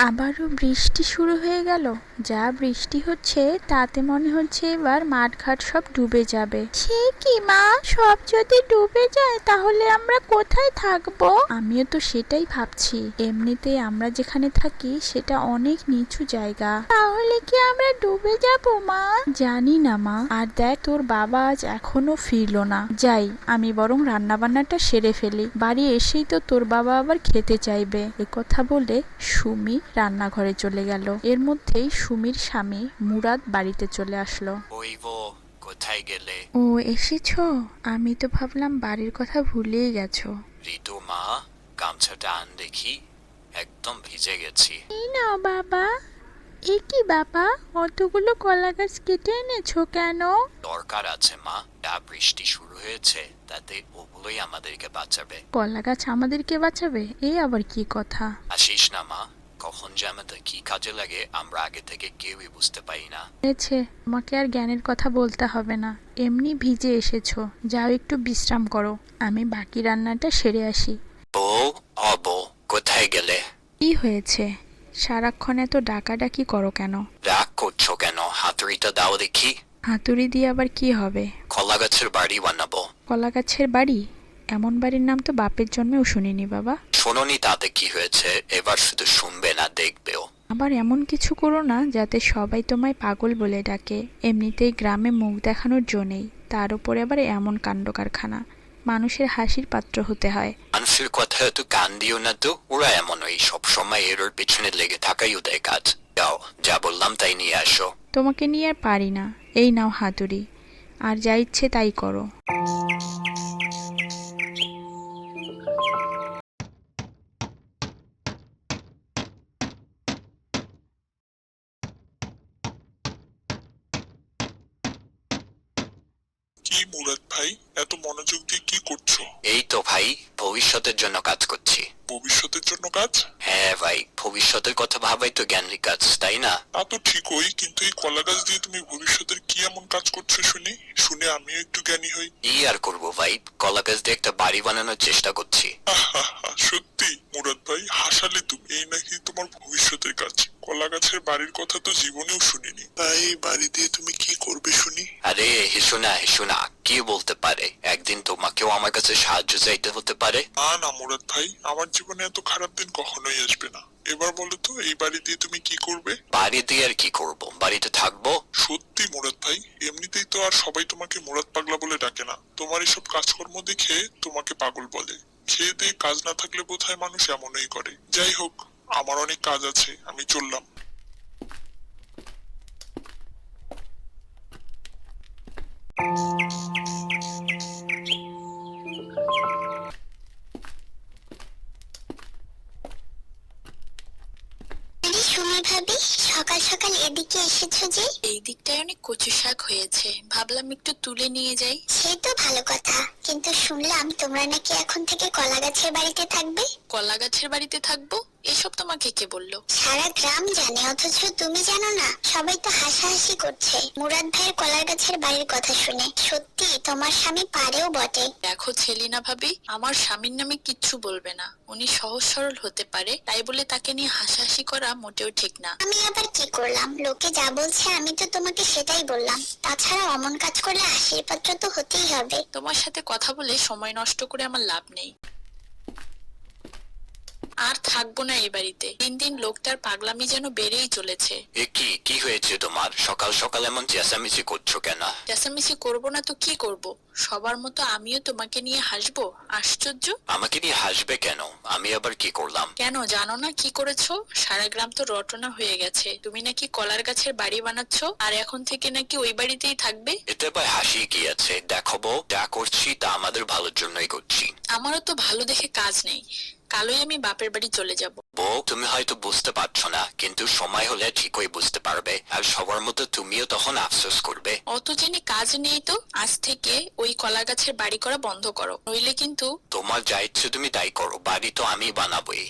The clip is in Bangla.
আবারও বৃষ্টি শুরু হয়ে গেল। যা বৃষ্টি হচ্ছে তাতে মনে হচ্ছে এবার মাঠঘাট সব ডুবে যাবে। সে কি মা, সব যদি ডুবে যায় তাহলে আমরা কোথায় থাকবো? আমিও তো সেটাই ভাবছি। এমনিতেই আমরা যেখানে থাকি সেটা অনেক নিচু জায়গা। তাহলে কি আমরা ডুবে যাব মা? জানি না মা। আর দেখ, তোর বাবা আজ এখনো ফিরলো না। যাই, আমি বরং রান্না বান্নাটা সেরে ফেলি। বাড়ি এসেই তো তোর বাবা আবার খেতে চাইবে। কথা বলে সুমি রান্নাঘরে চলে গেল। এর মধ্যেই সুমির স্বামী মুরাদ বাড়িতে চলে আসলো। ওই গো, কোথায় গেলে? ও, এসেছো? আমি তো ভাবলাম বাড়ির কথা ভুলেই গেছো। ঋতু মা, গামছাটা আন দেখি, একদম ভিজে গেছি। এই নাও বাবা। এ কি বাবা, অতগুলো কলা গাছ কেটে এনেছো কেন? দরকার আছে মা, যা বৃষ্টি শুরু হয়েছে তাতে ওগুলোই আমাদেরকে বাঁচাবে। কলা গাছ আমাদেরকে বাঁচাবে? এই আবার কি কথা? আসিস না মা, কখন যে আমাদের কি কাজে লাগে আমরা আগে থেকে কেউই বুঝতে পারি না। হয়েছে, তোমাকে আর জ্ঞানের কথা বলতে হবে না। এমনি ভিজে এসেছো, যাও একটু বিশ্রাম করো। আমি বাকি রান্নাটা সেরে আসি। বউ, বউ, কোথায় গেলে? কি হয়েছে? সারাক্ষণ এত ডাকাডাকি করো কেন? রাগ করছো কেন? হাতুড়িটা দাও দেখি। হাতুড়ি দিয়ে আবার কি হবে? কলা গাছের বাড়ি বানাবো। কলা গাছের বাড়ি? এমন বাড়ির নাম তো বাপের জন্মেও শুনিনি বাবা। শোনোনি তাতে কি হয়েছে? এবার শুধু শুনবে না, দেখবেও। আবার এমন কিছু করো না যাতে সবাই তোমায় পাগল বলে ডাকে। এমনিতেই গ্রামে মুখ দেখানোর জো নেই, তার উপরে আবার এমন কাণ্ড কারখানা। মানুষের হাসির পাত্র হতে হয়। মানুষের কথা তো কান দিও না তো, ওরা এমন ওই সব সময় এর ওর পেছনে লেগে থাকাই ওদের কাজ। যাও, যা বললাম তাই নিয়ে আসো। তোমাকে নিয়ে আর পারি না। এই নাও হাতুড়ি, আর যা ইচ্ছে তাই করো। কি মুরাদ ভাই, এত মনোযোগ দিয়ে কি করছো? এই তো ভাই, ভবিষ্যতের জন্য কাজ করছি। ভবিষ্যতের জন্য কাজ? হ্যাঁ ভাই, ভবিষ্যতের কথা ভাবাই তো জ্ঞানের কাজ, তাই না? তা তো ঠিকই, কিন্তু এই কলা গাছ দিয়ে তুমি ভবিষ্যতের কি এমন কাজ করছো শুনি? শুনে আমিও একটু জ্ঞানী হই। কি আর করবো ভাই, কলা গাছ দিয়ে একটা বাড়ি বানানোর চেষ্টা করছি। সত্যি মুরাদ ভাই, হাসালে তুমি। এই নাকি তোমার ভবিষ্যতের কাজ? কলা গাছের বাড়ির কথা তো জীবনেও শুনিনি। তাই এই বাড়ি দিয়ে তুমি কি করবে শুনি? আরে হেসো না, হেসো না, কি বলতে পারে, একদিন তোমাকেও আমার কাছে সাহায্য চাইতে হতে পারে। না না মুরাদ ভাই, আমার জীবনে এত খারাপ দিন কখনোই আসবে না। এবার বলো তো, এই বাড়ি দিয়ে তুমি কি করবে? বাড়ি দিয়ে আর কি করব, বাড়িতে থাকবো। সত্যি মুরাদ ভাই, এমনিতেই তো আর সবাই তোমাকে মুরাদ পাগলা বলে ডাকে না। তোমার এসব কাজকর্ম দেখে তোমাকে পাগল বলে। খেয়ে দিয়ে কাজ না থাকলে বোধহয় মানুষ এমনই করে। যাই হোক, আমার অনেক কাজ আছে, আমি চললাম। আরে সুমি ভাবি, সকাল সকাল এদিকে এসেছো যে? এই দিকটায় অনেক কচু শাক হয়েছে, ভাবলাম একটু তুলে নিয়ে যাই। সে তো ভালো কথা, কিন্তু শুনলাম তোমরা নাকি এখন থেকে কলা গাছের বাড়িতে থাকবে। কলা গাছের বাড়িতে থাকবো? এসব তোমাকে কে বললো? সারা গ্রাম জানে, অথচ তুমি জানো না। সবাই তো হাসাহাসি করছে মুরাদ ভাইয়ের কলা গাছের বাড়ির কথা শুনে। সত্যি তোমার স্বামী পারেও বটে। দেখো ছেলিনা ভাবি, আমার স্বামীর নামে কিচ্ছু বলবে না। উনি সহজ সরল হতে পারে, তাই বলে তাকে নিয়ে হাসাহাসি করা মোটেও ঠিক না। আমি আবার কি করলাম? লোকে যা বলছে আমি তো তোমাকে সেটাই বললাম। তাছাড়া অমন কাজ করলে হাসির পাত্র তো হতেই হবে। তোমার সাথে কথা বলে সময় নষ্ট করে আমার লাভ নেই। আর থাকবো না এই বাড়িতে। দিন দিন লোকটার পাগলামি যেন বেড়েই চলেছে। এ কি, কি হয়েছে তোমার? সকাল সকাল এমন চেঁচামেচি করছো কেন? চেঁচামেচি করবো না তো কি করব? সবার মতো আমিও তোমাকে নিয়ে হাসবো? আশ্চর্য! আমাকে নিয়ে হাসবে কেন? আমি আবার কি করলাম? কেন জানো না কি করেছো? সারা গ্রাম তো রটনা হয়ে গেছে, তুমি নাকি কলার গাছের বাড়ি বানাচ্ছো, আর এখন থেকে নাকি ওই বাড়িতেই থাকবে। এতে ভাই হাসি কি আছে? দেখো বউ, যা করছি তা আমাদের ভালোর জন্যই করছি। আমারও তো ভালো দেখে কাজ নেই, কালই আমি বাপের বাড়ি চলে যাব। বউ, তুমি হয়তো বুঝতে পারছো না, কিন্তু সময় হলে ঠিকই বুঝতে পারবে, আর সবার মতো তুমিও তখন আফসোস করবে। অত জেনে কাজ নেই তো, আজ থেকে ওই কলা গাছের বাড়ি করা বন্ধ করো, নইলে কিন্তু। তোমার যা ইচ্ছে তুমি তাই করো, বাড়ি তো আমি বানাবোই।